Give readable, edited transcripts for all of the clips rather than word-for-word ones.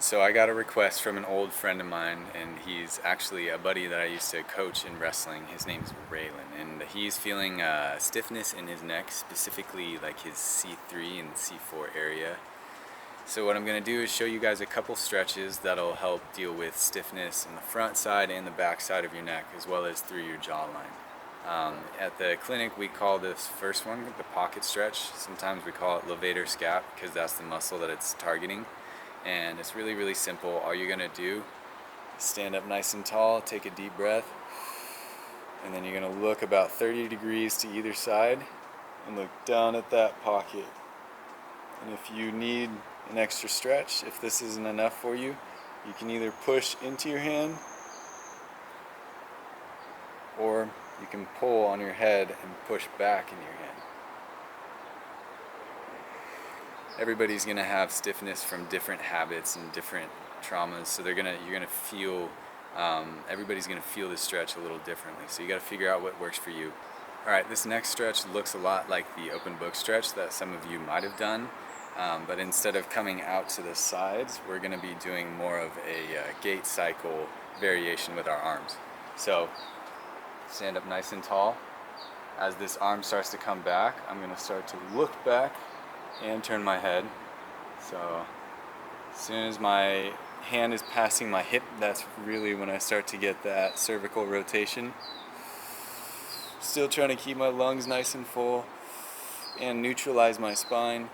So I got a request from an old friend of mine, and he's actually a buddy that I used to coach in wrestling. His name's Raylan, and he's feeling stiffness in his neck, specifically like his C3 and C4 area. So what I'm going to do is show you guys a couple stretches that'll help deal with stiffness in the front side and the back side of your neck, as well as through your jawline. At the clinic, we call this first one the pocket stretch. Sometimes we call it levator scap because that's the muscle that it's targeting. And it's really, really simple. All you're gonna do is stand up nice and tall, take a deep breath, and then you're gonna look about 30 degrees to either side and look down at that pocket. And if you need an extra stretch, if this isn't enough for you, you can either push into your hand or you can pull on your head and push back in your hand. Everybody's gonna have stiffness from different habits and different traumas, so you're gonna feel everybody's gonna feel this stretch a little differently. So you got to figure out what works for you. All right, this next stretch looks a lot like the open book stretch that some of you might have done, but instead of coming out to the sides, we're gonna be doing more of a gait cycle variation with our arms. So stand up nice and tall. As this arm starts to come back, I'm gonna start to look back and turn my head. So as soon as my hand is passing my hip, that's really when I start to get that cervical rotation. Still trying to keep my lungs nice and full and neutralize my spine.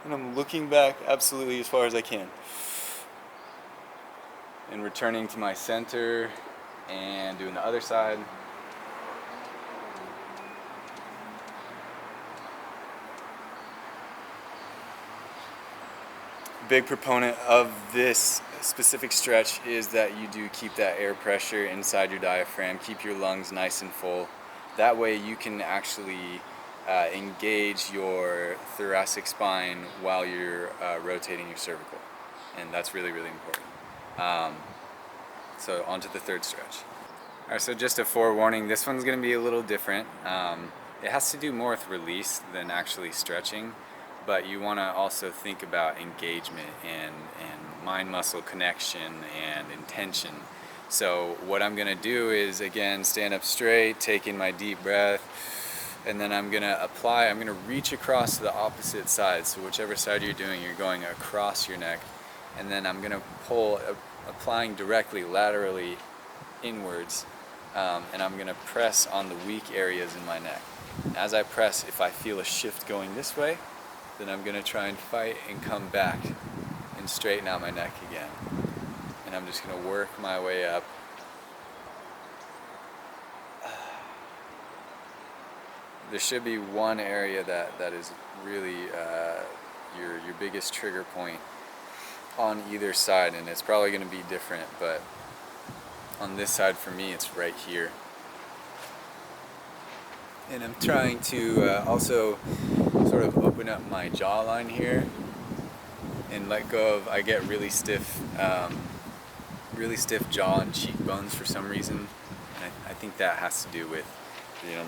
And I'm looking back absolutely as far as I can. And returning to my center and doing the other side. Big proponent of this specific stretch is that you do keep that air pressure inside your diaphragm, keep your lungs nice and full. That way you can actually engage your thoracic spine while you're rotating your cervical, and that's really, really important. So on to the third stretch. All right, so just a forewarning, this one's going to be a little different. It has to do more with release than actually stretching, but you want to also think about engagement and mind-muscle connection and intention. So what I'm going to do is, again, stand up straight, taking my deep breath, and then I'm going to reach across to the opposite side. So whichever side you're doing, you're going across your neck, and then I'm going to pull, applying directly laterally inwards, and I'm going to press on the weak areas in my neck. As I press, if I feel a shift going this way, then I'm going to try and fight and come back and straighten out my neck again. And I'm just going to work my way up. There should be one area that is really your biggest trigger point on either side, and it's probably going to be different, but on this side for me it's right here. And I'm trying to also sort of open up my jawline here and let go of, I get really stiff jaw and cheekbones for some reason. And I think that has to do with,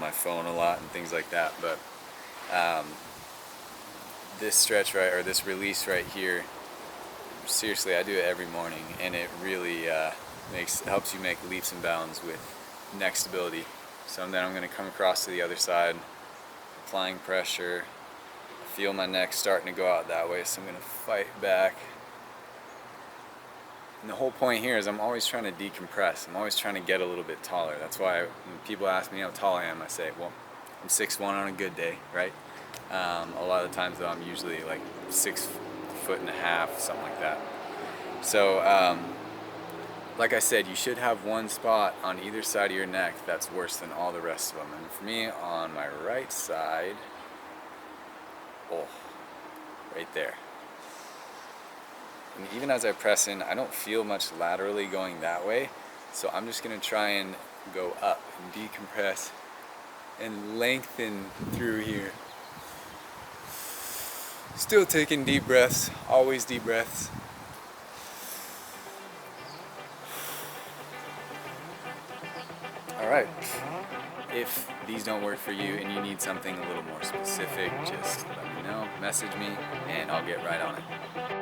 my phone a lot and things like that. But this stretch or this release right here, seriously, I do it every morning, and it really helps you make leaps and bounds with neck stability. So then I'm going to come across to the other side, applying pressure. Feel my neck starting to go out that way, so I'm going to fight back. And the whole point here is I'm always trying to decompress. I'm always trying to get a little bit taller. That's why when people ask me how tall I am, I say, well, I'm 6'1" on a good day, right? A lot of the times, though, I'm usually like 6'1.5", something like that. So, like I said, you should have one spot on either side of your neck that's worse than all the rest of them. And for me, on my right side, right there. And even as I press in, I don't feel much laterally going that way. So I'm just going to try and go up and decompress and lengthen through here. Still taking deep breaths, always deep breaths. All right. If these don't work for you and you need something a little more specific, just let me know. message me and I'll get right on it.